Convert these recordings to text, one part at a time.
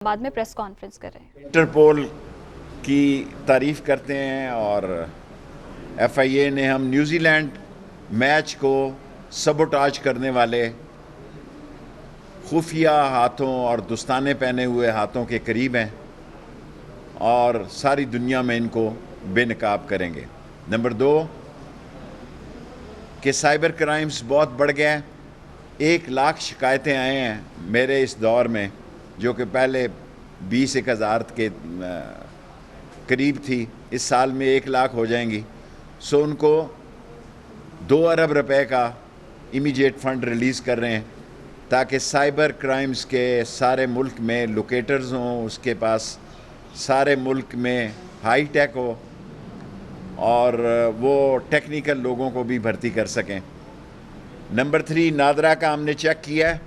بعد میں press conference کر رہے ہیں۔ انٹرپول کی تعریف کرتے ہیں اور ایف آئی اے نے ہم نیوزی لینڈ میچ کو سبوٹاج کرنے والے خفیہ ہاتھوں اور دستانے پہنے ہوئے ہاتھوں کے قریب ہیں اور ساری دنیا میں ان کو بے نقاب کریں گے۔ نمبر 2 کہ سائبر کرائمز بہت بڑھ گئے ہیں۔ 1,00,000 شکایتیں آئے ہیں میرے اس دور میں، جو کہ پہلے 20,000 کے قریب تھی، اس سال میں 1,00,000 ہو جائیں گی۔ سو ان کو 2 ارب روپے کا امیجیٹ فنڈ ریلیز کر رہے ہیں تاکہ سائبر کرائمز کے سارے ملک میں لوکیٹرز ہوں، اس کے پاس سارے ملک میں ہائی ٹیک ہو اور وہ ٹیکنیکل لوگوں کو بھی بھرتی کر سکیں۔ نمبر 3 نادرا کا ہم نے چیک کیا ہے،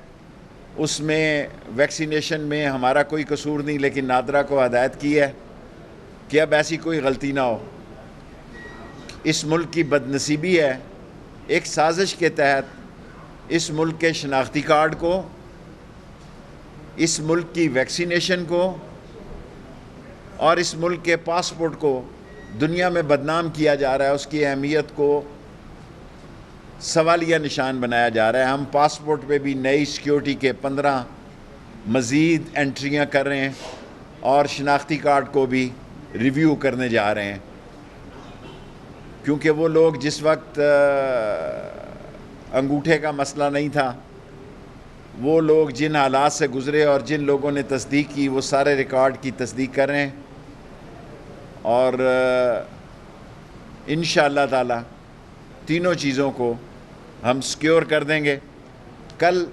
اس میں ویکسینیشن میں ہمارا کوئی قصور نہیں، لیکن نادرا کو ہدایت کی ہے کہ اب ایسی کوئی غلطی نہ ہو۔ اس ملک کی بدنصیبی ہے، ایک سازش کے تحت اس ملک کے شناختی کارڈ کو، اس ملک کی ویکسینیشن کو اور اس ملک کے پاسپورٹ کو دنیا میں بدنام کیا جا رہا ہے، اس کی اہمیت کو سوالیہ نشان بنایا جا رہا ہے۔ ہم پاسپورٹ پہ بھی نئی سیکیورٹی کے 15 مزید انٹریاں کر رہے ہیں اور شناختی کارڈ کو بھی ریویو کرنے جا رہے ہیں، کیونکہ وہ لوگ جس وقت انگوٹھے کا مسئلہ نہیں تھا، وہ لوگ جن حالات سے گزرے اور جن لوگوں نے تصدیق کی، وہ سارے ریکارڈ کی تصدیق کر رہے ہیں اور انشاءاللہ تعالی تینوں چیزوں کو ہم سیکیور کر دیں گے۔ کل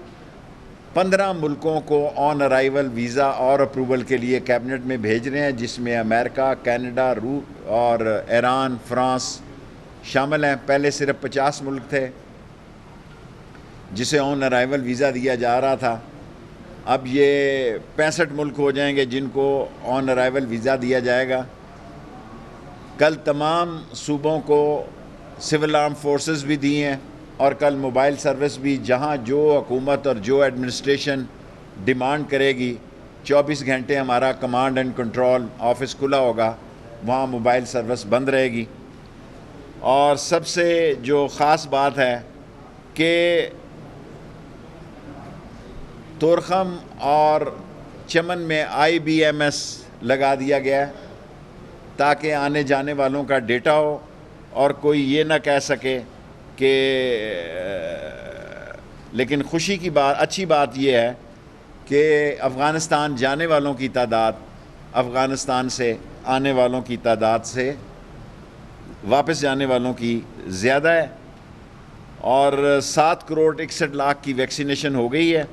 15 ملکوں کو آن ارائیول ویزا اور اپروول کے لیے کیبنٹ میں بھیج رہے ہیں، جس میں امریکہ، کینیڈا، روس اور ایران، فرانس شامل ہیں۔ پہلے صرف 50 ملک تھے جسے آن ارائیول ویزا دیا جا رہا تھا، اب یہ 65 ملک ہو جائیں گے جن کو آن ارائیول ویزا دیا جائے گا۔ کل تمام صوبوں کو سول آرم فورسز بھی دی ہیں اور کل موبائل سروس بھی، جہاں جو حکومت اور جو ایڈمنسٹریشن ڈیمانڈ کرے گی 24 گھنٹے ہمارا کمانڈ اینڈ کنٹرول آفس کھلا ہوگا، وہاں موبائل سروس بند رہے گی۔ اور سب سے جو خاص بات ہے کہ تورخم اور چمن میں IBMS لگا دیا گیا ہے تاکہ آنے جانے والوں کا ڈیٹا ہو اور کوئی یہ نہ کہہ سکے کہ لیکن خوشی کی بات، اچھی بات یہ ہے کہ افغانستان جانے والوں کی تعداد افغانستان سے آنے والوں کی تعداد سے واپس جانے والوں کی زیادہ ہے اور 7 کروڑ 61 لاکھ کی ویکسینیشن ہو گئی ہے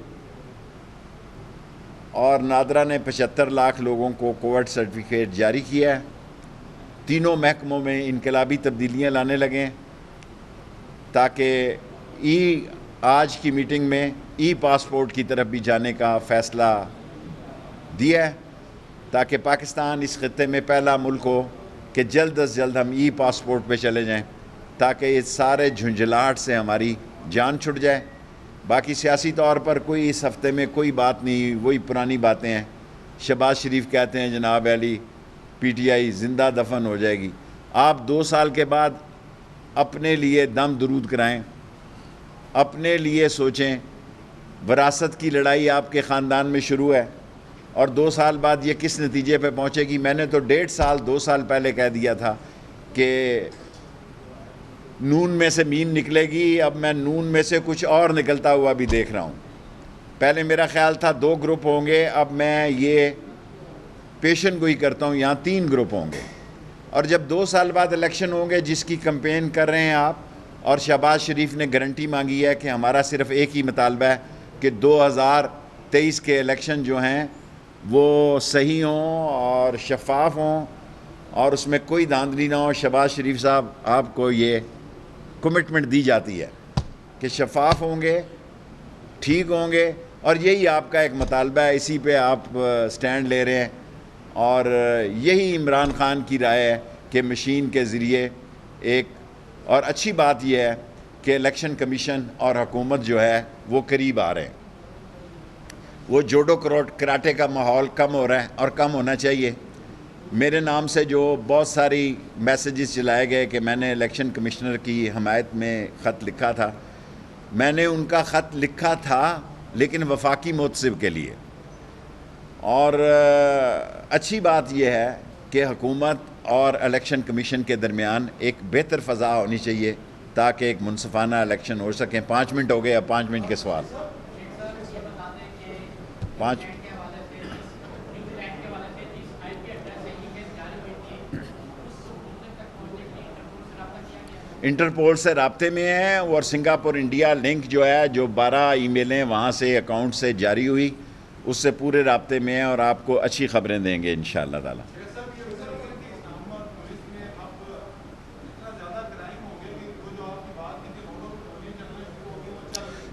اور نادرا نے 75 لاکھ لوگوں کو کووڈ سرٹیفکیٹ جاری کیا ہے۔ تینوں محکموں میں انقلابی تبدیلیاں لانے لگیں تاکہ آج کی میٹنگ میں پاسپورٹ کی طرف بھی جانے کا فیصلہ دیا ہے تاکہ پاکستان اس خطے میں پہلا ملک ہو کہ جلد از جلد ہم پاسپورٹ پہ چلے جائیں تاکہ اس سارے جھنجھلاہٹ سے ہماری جان چھٹ جائے۔ باقی سیاسی طور پر کوئی اس ہفتے میں کوئی بات نہیں، وہی پرانی باتیں ہیں۔ شہباز شریف کہتے ہیں جناب علی PTI زندہ دفن ہو جائے گی۔ آپ 2 سال کے بعد اپنے لیے دم درود کرائیں، اپنے لیے سوچیں۔ وراثت کی لڑائی آپ کے خاندان میں شروع ہے اور 2 سال بعد یہ کس نتیجے پہ پہنچے گی؟ میں نے تو 1.5 سال 2 سال پہلے کہہ دیا تھا کہ نون میں سے مین نکلے گی، اب میں نون میں سے کچھ اور نکلتا ہوا بھی دیکھ رہا ہوں۔ پہلے میرا خیال تھا 2 گروپ ہوں گے، اب میں یہ پیشن گوئی کرتا ہوں یہاں 3 گروپ ہوں گے۔ اور جب 2 سال بعد الیکشن ہوں گے جس کی کمپین کر رہے ہیں آپ، اور شہباز شریف نے گارنٹی مانگی ہے کہ ہمارا صرف ایک ہی مطالبہ ہے کہ 2023 کے الیکشن جو ہیں وہ صحیح ہوں اور شفاف ہوں اور اس میں کوئی دھاندلی نہ ہو۔ شہباز شریف صاحب، آپ کو یہ کمٹمنٹ دی جاتی ہے کہ شفاف ہوں گے، ٹھیک ہوں گے، اور یہی آپ کا ایک مطالبہ ہے، اسی پہ آپ سٹینڈ لے رہے ہیں اور یہی عمران خان کی رائے ہے کہ مشین کے ذریعے ایک، اور اچھی بات یہ ہے کہ الیکشن کمیشن اور حکومت جو ہے وہ قریب آ رہے ہیں۔ وہ جوڈو کراٹے کا ماحول کم ہو رہا ہے اور کم ہونا چاہیے. میرے نام سے جو بہت ساری میسیجز چلائے گئے کہ میں نے الیکشن کمشنر کی حمایت میں خط لکھا تھا، میں نے ان کا خط لکھا تھا لیکن وفاقی محتسب کے لیے. اور اچھی بات یہ ہے کہ حکومت اور الیکشن کمیشن کے درمیان ایک بہتر فضا ہونی چاہیے تاکہ ایک منصفانہ الیکشن ہو سکیں. 5 منٹ ہو گئے، اب 5 منٹ کے سوال. 5 انٹرپول سے رابطے میں ہیں، اور سنگاپور انڈیا لنک جو ہے، جو 12 ای میلیں وہاں سے اکاؤنٹ سے جاری ہوئی، اس سے پورے رابطے میں ہیں اور آپ کو اچھی خبریں دیں گے انشاءاللہ تعالی.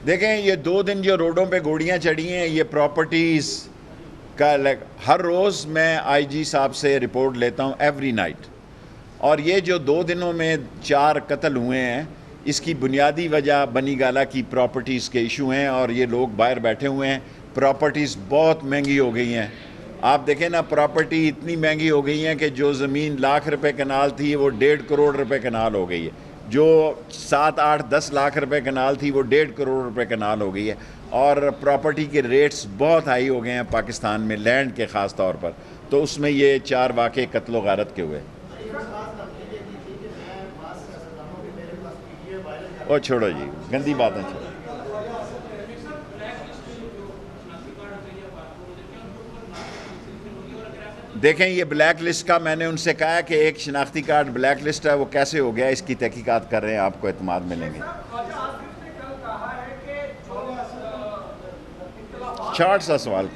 دیکھیں یہ 2 دن جو روڈوں پہ گوڑیاں چڑھی ہیں، یہ پراپرٹیز کا ہر روز میں آئی جی صاحب سے رپورٹ لیتا ہوں ایوری نائٹ. اور یہ جو 2 دنوں میں 4 قتل ہوئے ہیں، اس کی بنیادی وجہ بنی گالا کی پراپرٹیز کے ایشو ہیں، اور یہ لوگ باہر بیٹھے ہوئے ہیں. پراپرٹیز بہت مہنگی ہو گئی ہیں. آپ دیکھیں نا، پراپرٹی اتنی مہنگی ہو گئی ہیں کہ جو زمین لاکھ روپے کنال تھی وہ 1.5 کروڑ روپے کنال ہو گئی ہے. جو 7, 8, 10 لاکھ روپے کنال تھی وہ 1.5 کروڑ روپے کنال ہو گئی ہے. اور پراپرٹی کے ریٹس بہت ہائی ہو گئے ہیں پاکستان میں، لینڈ کے خاص طور پر. تو اس میں یہ 4 واقعے قتل و غارت کے ہوئے. او چھوڑو جی، گندی باتیں چھوڑو. دیکھیں یہ بلیک لسٹ کا میں نے ان سے کہا کہ ایک شناختی کارڈ بلیک لسٹ ہے، وہ کیسے ہو گیا، اس کی تحقیقات کر رہے ہیں، آپ کو اعتماد ملیں گے. شارٹ سا سوال.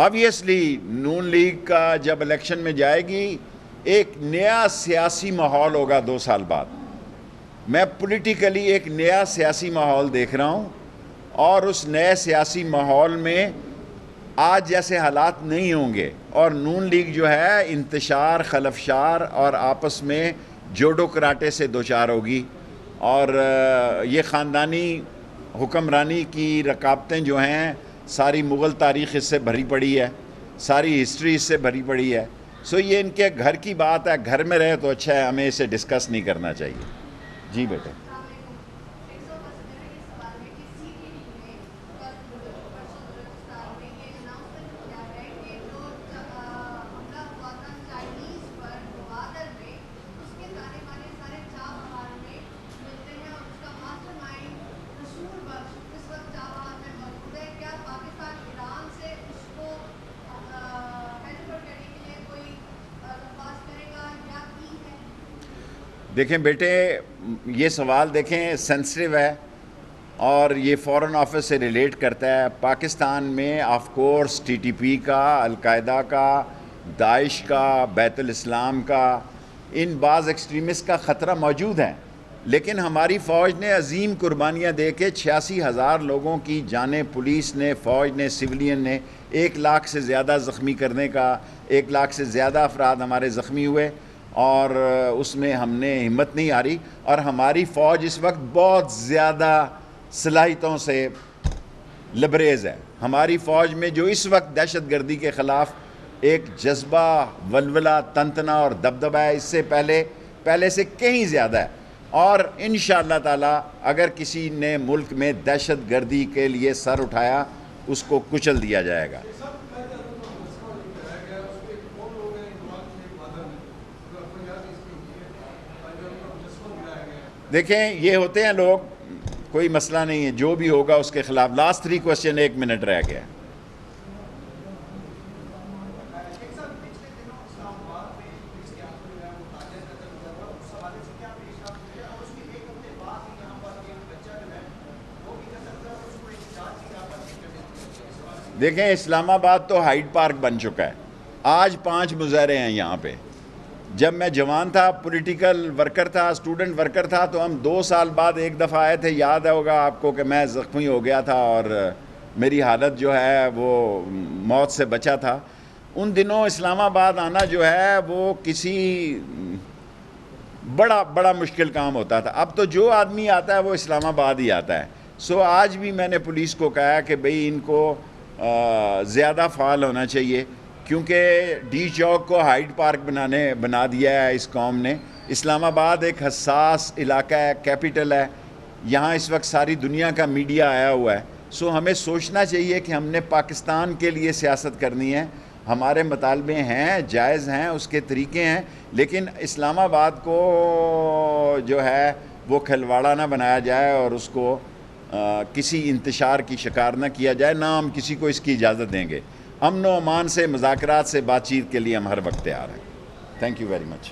آبویسلی نون لیگ کا جب الیکشن میں جائے گی، ایک نیا سیاسی ماحول ہوگا 2 سال بعد. میں پولیٹیکلی ایک نیا سیاسی ماحول دیکھ رہا ہوں، اور اس نئے سیاسی ماحول میں آج جیسے حالات نہیں ہوں گے، اور نون لیگ جو ہے انتشار، خلفشار اور آپس میں جوڈو کراٹے سے دوچار ہوگی. اور یہ خاندانی حکمرانی کی رکاوٹیں جو ہیں، ساری مغل تاریخ اس سے بھری پڑی ہے، ساری ہسٹری اس سے بھری پڑی ہے. سو یہ ان کے گھر کی بات ہے، گھر میں رہے تو اچھا ہے، ہمیں اسے ڈسکس نہیں کرنا چاہیے. جی بیٹے. دیکھیں بیٹے، یہ سوال دیکھیں سینسٹیو ہے، اور یہ فورن آفس سے ریلیٹ کرتا ہے. پاکستان میں of course T T P کا، القاعدہ کا، داعش کا، بیت الاسلام کا، ان بعض ایکسٹریمسٹ کا خطرہ موجود ہے. لیکن ہماری فوج نے عظیم قربانیاں دے کے 86,000 لوگوں کی جانیں، پولیس نے، فوج نے، سویلین نے، 1 لاکھ سے زیادہ زخمی کرنے کا، 1 لاکھ سے زیادہ افراد ہمارے زخمی ہوئے، اور اس میں ہم نے ہمت نہیں ہاری. اور ہماری فوج اس وقت بہت زیادہ صلاحیتوں سے لبریز ہے. ہماری فوج میں جو اس وقت دہشت گردی کے خلاف ایک جذبہ، ولولہ، تنتنا اور دبدبہ ہے، اس سے پہلے سے کہیں زیادہ ہے. اور انشاءاللہ تعالی اگر کسی نے ملک میں دہشت گردی کے لیے سر اٹھایا، اس کو کچل دیا جائے گا. دیکھیں یہ ہوتے ہیں لوگ، کوئی مسئلہ نہیں ہے، جو بھی ہوگا اس کے خلاف. لاسٹ 3 کوسچن، 1 منٹ رہ گیا. دیکھیں اسلام آباد تو ہائیڈ پارک بن چکا ہے. آج 5 مظاہرے ہیں یہاں پہ. جب میں جوان تھا، پولیٹیکل ورکر تھا، اسٹوڈنٹ ورکر تھا، تو ہم 2 سال بعد ایک دفعہ آئے تھے. یاد ہوگا آپ کو کہ میں زخمی ہو گیا تھا اور میری حالت جو ہے وہ موت سے بچا تھا. ان دنوں اسلام آباد آنا جو ہے وہ کسی بڑا مشکل کام ہوتا تھا. اب تو جو آدمی آتا ہے وہ اسلام آباد ہی آتا ہے. سو آج بھی میں نے پولیس کو کہا کہ بھئی ان کو زیادہ فعال ہونا چاہیے، کیونکہ ڈی چوک کو ہائیڈ پارک بنا دیا ہے اس قوم نے۔ اسلام آباد ایک حساس علاقہ ہے، کیپٹل ہے، یہاں اس وقت ساری دنیا کا میڈیا آیا ہوا ہے۔ سو ہمیں سوچنا چاہیے کہ ہم نے پاکستان کے لیے سیاست کرنی ہے، ہمارے مطالبے ہیں، جائز ہیں، اس کے طریقے ہیں، لیکن اسلام آباد کو جو ہے وہ کھلواڑا نہ بنایا جائے اور اس کو کسی انتشار کی شکار نہ کیا جائے، نہ ہم کسی کو اس کی اجازت دیں گے۔ امن و امان سے، مذاکرات سے، بات چیت کے لیے ہم ہر وقت تیار ہیں۔ Thank you very much.